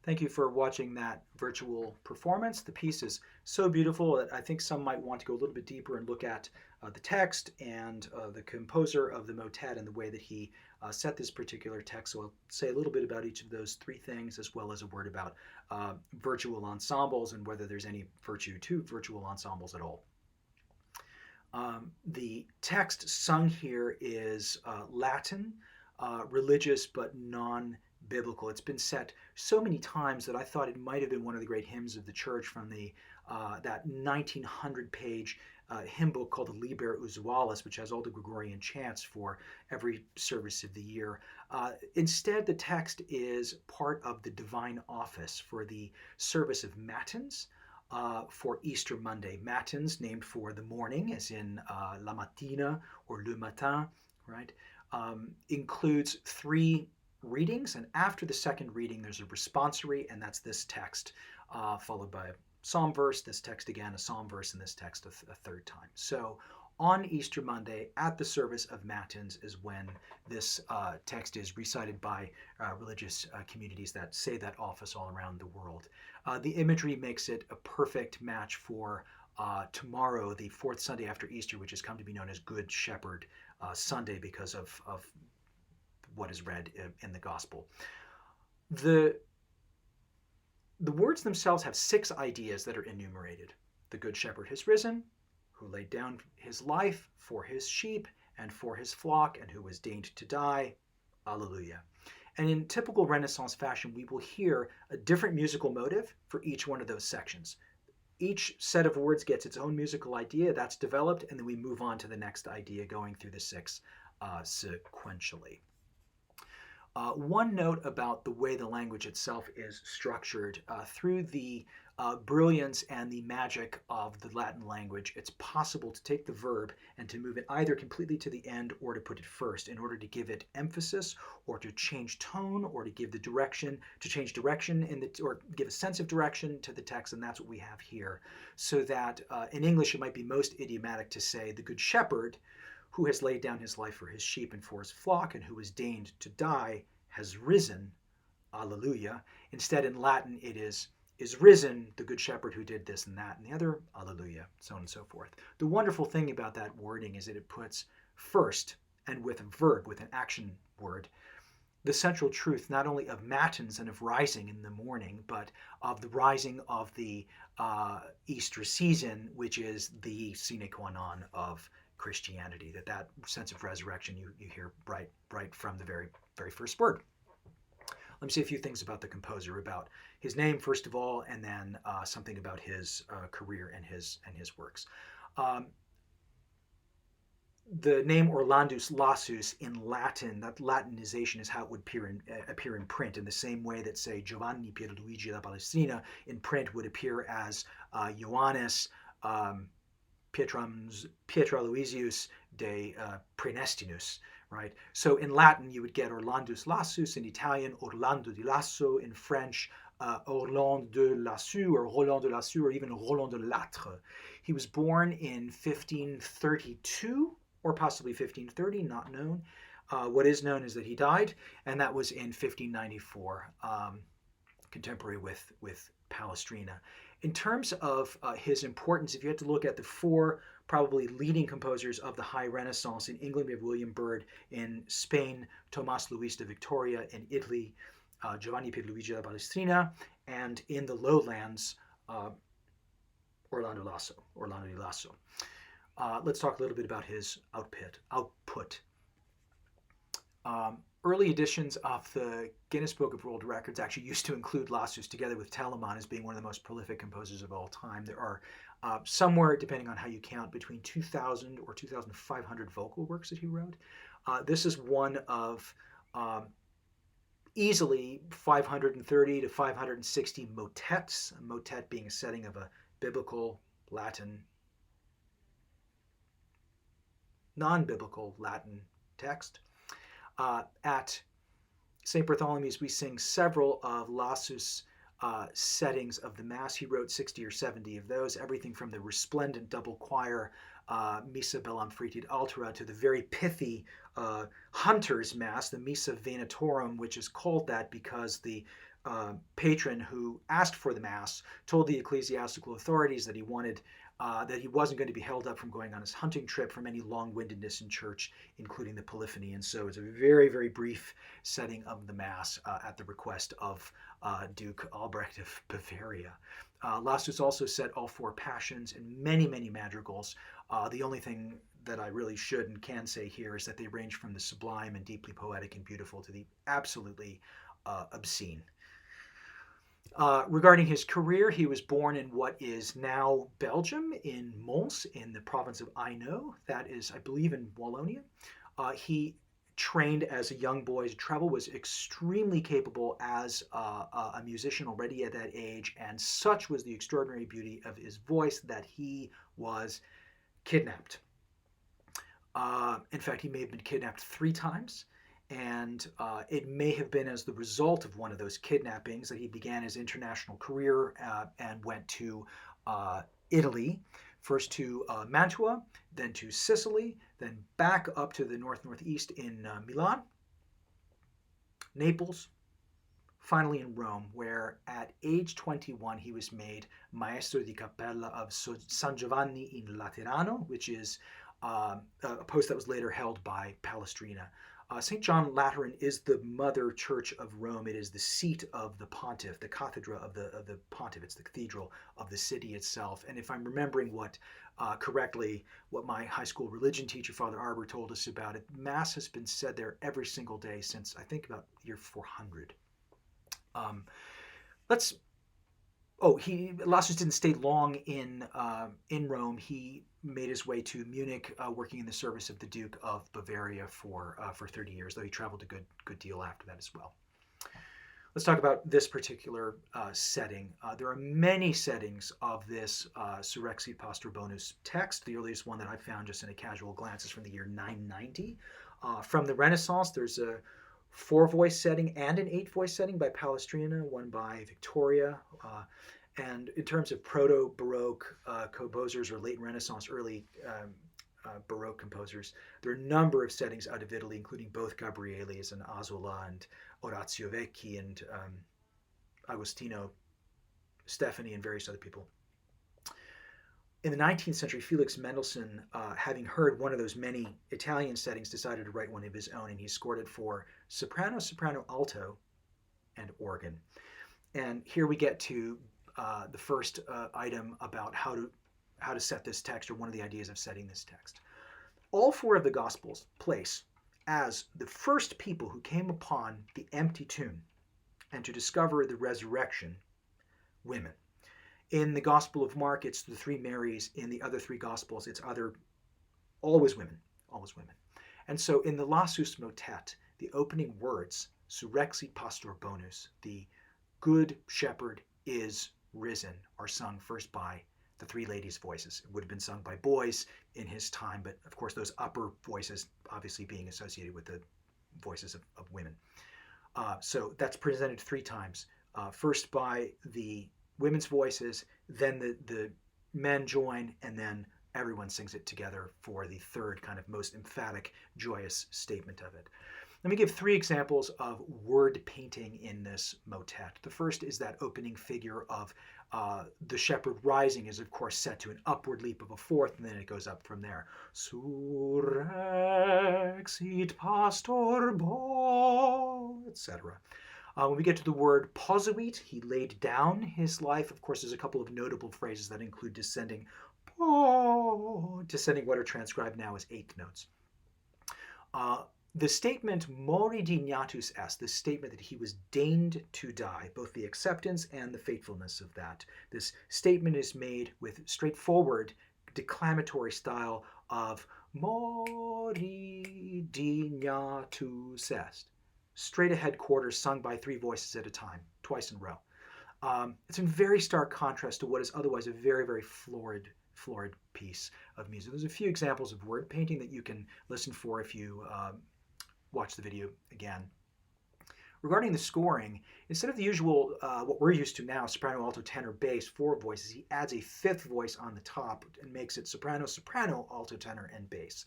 Thank you for watching that virtual performance. The piece is so beautiful that I think some might want to go a little bit deeper and look at the text and the composer of the motet and the way that he set this particular text. So I'll say a little bit about each of those three things, as well as a word about virtual ensembles and whether there's any virtue to virtual ensembles at all. The text sung here is Latin, religious but non-biblical. It's been set so many times that I thought it might have been one of the great hymns of the church from the that 1900-page hymn book called the Liber Usualis, which has all the Gregorian chants for every service of the year. Instead, the text is part of the divine office for the service of matins. For Easter Monday. Matins, named for the morning, as in la mattina or le matin, right? Includes three readings, and after the second reading, there's a responsory, and that's this text, followed by a psalm verse, this text again, a psalm verse, and this text a third time. So on Easter Monday, at the service of Matins, is when this text is recited by religious communities that say that office all around the world. The imagery makes it a perfect match for tomorrow, the fourth Sunday after Easter, which has come to be known as Good Shepherd Sunday because of what is read in the Gospel. The words themselves have 6 ideas that are enumerated. The Good Shepherd has risen, who laid down his life for his sheep and for his flock, and who was deigned to die. Alleluia. And in typical Renaissance fashion, we will hear a different musical motive for each one of those sections. Each set of words gets its own musical idea, that's developed, and then we move on to the next idea, going through the 6 sequentially. One note about the way the language itself is structured. Through the brilliance and the magic of the Latin language, it's possible to take the verb and to move it either completely to the end or to put it first in order to give it emphasis or to change tone or to give the direction, to change direction or give a sense of direction to the text, and that's what we have here. So that in English it might be most idiomatic to say the Good Shepherd, who has laid down his life for his sheep and for his flock, and who was deigned to die, has risen. Alleluia. Instead, in Latin, it is risen, the Good Shepherd who did this and that and the other. Alleluia. So on and so forth. The wonderful thing about that wording is that it puts first, and with a verb, with an action word, the central truth not only of matins and of rising in the morning, but of the rising of the Easter season, which is the sine qua non of Christianity, that sense of resurrection you hear right from the very first word. Let me say a few things about the composer, about his name first of all, and then something about his career and his works. The name Orlandus Lassus in Latin, that Latinization is how it would appear in print, in the same way that, say, Giovanni Pierluigi da Palestrina in print would appear as Ioannis Pietraluisius de Praenestinus, right? So in Latin, you would get Orlandus Lassus, in Italian, Orlando di Lasso, in French, Orlando de Lassus, or Roland de Lassus, or even Roland de Lattre. He was born in 1532, or possibly 1530, not known. What is known is that he died, and that was in 1594, contemporary with Palestrina. In terms of his importance, if you had to look at the 4 probably leading composers of the High Renaissance, in England we have William Byrd, in Spain Tomás Luis de Victoria, in Italy Giovanni Pierluigi da Palestrina, and in the Lowlands Orlando di Lasso. Let's talk a little bit about his output. Early editions of the Guinness Book of World Records actually used to include Lassus together with Telemann as being one of the most prolific composers of all time. There are somewhere, depending on how you count, between 2,000 or 2,500 vocal works that he wrote. This is one of easily 530 to 560 motets, a motet being a setting of a biblical Latin, non-biblical Latin text. At St. Bartholomew's, we sing several of Lassus' settings of the Mass. He wrote 60 or 70 of those, everything from the resplendent double choir Missa Bellam Fritid Altera to the very pithy Hunter's Mass, the Missa Venatorum, which is called that because the patron who asked for the Mass told the ecclesiastical authorities that he wasn't going to be held up from going on his hunting trip from any long-windedness in church, including the polyphony. And so it's a very, very brief setting of the Mass at the request of Duke Albrecht of Bavaria. Lassus also set all four passions and many, many madrigals. The only thing that I really should and can say here is that they range from the sublime and deeply poetic and beautiful to the absolutely obscene. Regarding his career, he was born in what is now Belgium, in Mons, in the province of Hainaut. That is, I believe, in Wallonia. He trained as a young boy to travel, was extremely capable as a musician already at that age, and such was the extraordinary beauty of his voice that he was kidnapped. In fact, he may have been kidnapped 3 times. And it may have been as the result of one of those kidnappings that he began his international career and went to Italy, first to Mantua, then to Sicily, then back up to the northeast in Milan, Naples, finally in Rome, where at age 21 he was made Maestro di Cappella of San Giovanni in Laterano, which is a post that was later held by Palestrina. St. John Lateran is the mother church of Rome. It is the seat of the pontiff, the cathedra of the pontiff. It's the cathedral of the city itself. And if I'm remembering correctly, what my high school religion teacher, Father Arbor, told us about it, Mass has been said there every single day since, I think, about year 400. Lassus didn't stay long in Rome. He made his way to Munich, working in the service of the Duke of Bavaria for 30 years, though he traveled a good deal after that as well. Let's talk about this particular setting. There are many settings of this Surrexit Pastor Bonus text. The earliest one that I found just in a casual glance is from the year 990. From the Renaissance, there's a 4-voice setting and an 8-voice setting by Palestrina, one by Victoria. And in terms of proto-Baroque composers or late Renaissance, early Baroque composers, there are a number of settings out of Italy, including both Gabrieli's and Azola and Orazio Vecchi and Agostino Stefani and various other people. In the 19th century, Felix Mendelssohn, having heard one of those many Italian settings, decided to write one of his own, and he scored it for soprano, soprano alto, and organ. And here we get to the first item about how to set this text, or one of the ideas of setting this text. All 4 of the Gospels place as the first people who came upon the empty tomb and to discover the resurrection, women. In the Gospel of Mark, it's the 3 Marys. In the other 3 Gospels, it's always women, always women. And so in the Lassus motet, the opening words, Surrexit Pastor Bonus, the Good Shepherd is risen, are sung first by the 3 ladies' voices. It would have been sung by boys in his time, but of course those upper voices obviously being associated with the voices of women. So that's presented 3 times. First by the women's voices, then the men join, and then everyone sings it together for the third kind of most emphatic, joyous statement of it. Let me give 3 examples of word painting in this motet. The first is that opening figure of the shepherd rising is, of course, set to an upward leap of a 4th, and then it goes up from there. Surrexit Pastor Bonus, etc. When we get to the word posuit, he laid down his life. Of course, there's a couple of notable phrases that include descending what are transcribed now as 8th notes. The statement mori dignatus est, the statement that he was deigned to die, both the acceptance and the faithfulness of that. This statement is made with straightforward declamatory style of mori dignatus est. Straight ahead quarters sung by 3 voices at a time, twice in a row. It's in very stark contrast to what is otherwise a very, very florid piece of music. There's a few examples of word painting that you can listen for if you watch the video again. Regarding the scoring, instead of the usual, what we're used to now, soprano, alto, tenor, bass, 4 voices, he adds a 5th voice on the top and makes it soprano, soprano, alto, tenor, and bass.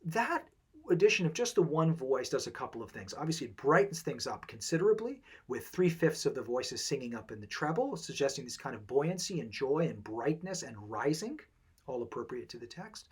That addition of just the one voice does a couple of things. Obviously, it brightens things up considerably, with 3/5 of the voices singing up in the treble, suggesting this kind of buoyancy and joy and brightness and rising, all appropriate to the text.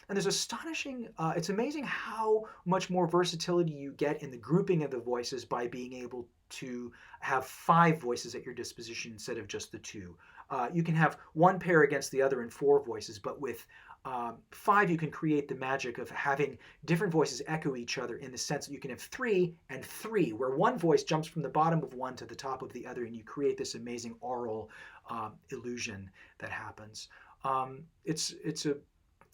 And there's it's amazing how much more versatility you get in the grouping of the voices by being able to have 5 voices at your disposition instead of just the 2. You can have one pair against the other in 4 voices, but with 5 you can create the magic of having different voices echo each other, in the sense that you can have 3 and 3, where one voice jumps from the bottom of one to the top of the other, and you create this amazing aural illusion that happens. It's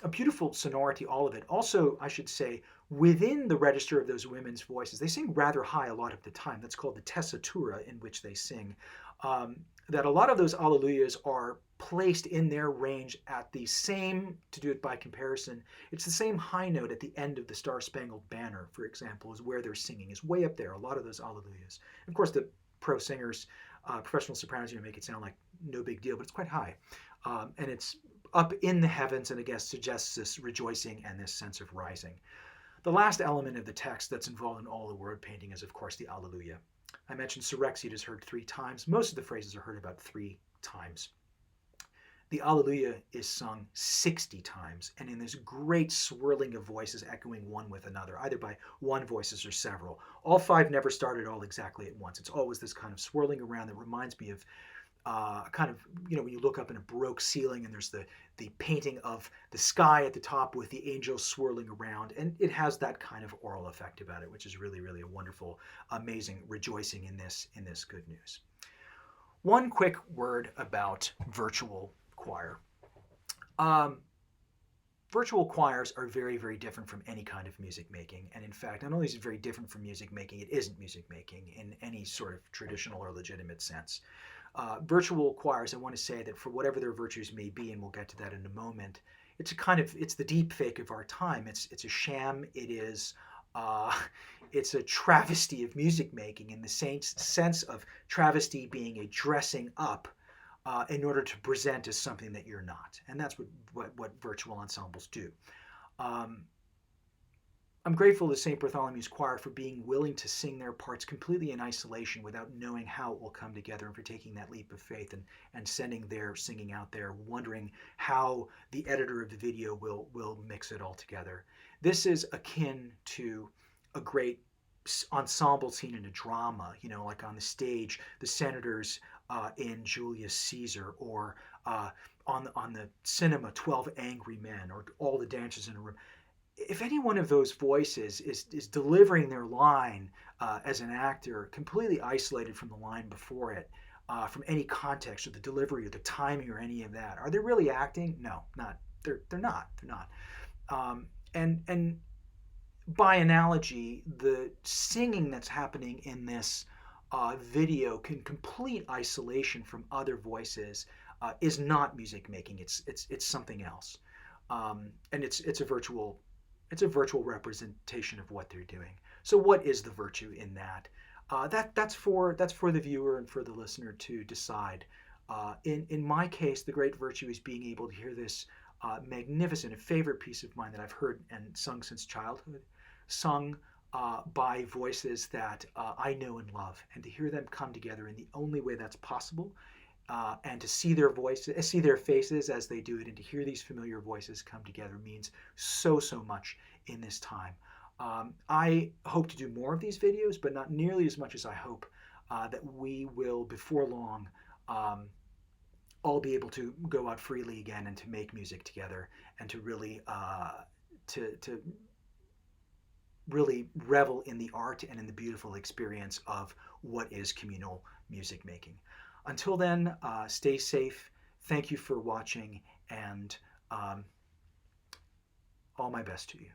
a beautiful sonority, all of it. Also, I should say, within the register of those women's voices, they sing rather high a lot of the time. That's called the tessitura in which they sing. That a lot of those alleluias are placed in their range at the same, to do it by comparison, it's the same high note at the end of the Star-Spangled Banner, for example, is where they're singing, is way up there, a lot of those alleluias. Of course, the pro singers, professional sopranos, make it sound like no big deal, but it's quite high. And it's up in the heavens, and again suggests this rejoicing and this sense of rising. The last element of the text that's involved in all the word painting is, of course, the Alleluia. I mentioned Surrexit is heard 3 times. Most of the phrases are heard about 3 times. The Alleluia is sung 60 times, and in this great swirling of voices echoing one with another, either by one voices or several. All 5 never start at all exactly at once. It's always this kind of swirling around that reminds me of kind of, when you look up in a Baroque ceiling and there's the painting of the sky at the top with the angels swirling around, and it has that kind of aural effect about it, which is really, really a wonderful, amazing rejoicing in this good news. One quick word about virtual choir. Virtual choirs are very, very different from any kind of music making, and in fact, not only is it very different from music making, it isn't music making in any sort of traditional or legitimate sense. Virtual choirs, I want to say that for whatever their virtues may be, and we'll get to that in a moment, it's the deep fake of our time. It's a sham. It's a travesty of music making, in the sense of travesty being a dressing up in order to present as something that you're not, and that's what virtual ensembles do. I'm grateful to St. Bartholomew's Choir for being willing to sing their parts completely in isolation without knowing how it will come together, and for taking that leap of faith and sending their singing out there, wondering how the editor of the video will mix it all together. This is akin to a great ensemble scene in a drama, like on the stage, the senators in Julius Caesar, or on the cinema, 12 Angry Men, or all the dancers in a room. If any one of those voices is delivering their line as an actor completely isolated from the line before it, from any context or the delivery or the timing or any of that, are they really acting? No, not. They're not. And by analogy, the singing that's happening in this video, in complete isolation from other voices, is not music making. It's something else, and it's a virtual representation of what they're doing. So what is the virtue in that? That's for the viewer and for the listener to decide. In my case, the great virtue is being able to hear this magnificent, a favorite piece of mine that I've heard and sung since childhood, sung by voices that I know and love, and to hear them come together in the only way that's possible, and to see their voices, see their faces as they do it, and to hear these familiar voices come together means so much in this time. I hope to do more of these videos, but not nearly as much as I hope that we will, before long, all be able to go out freely again and to make music together, and to really to really revel in the art and in the beautiful experience of what is communal music making. Until then, stay safe. Thank you for watching, and all my best to you.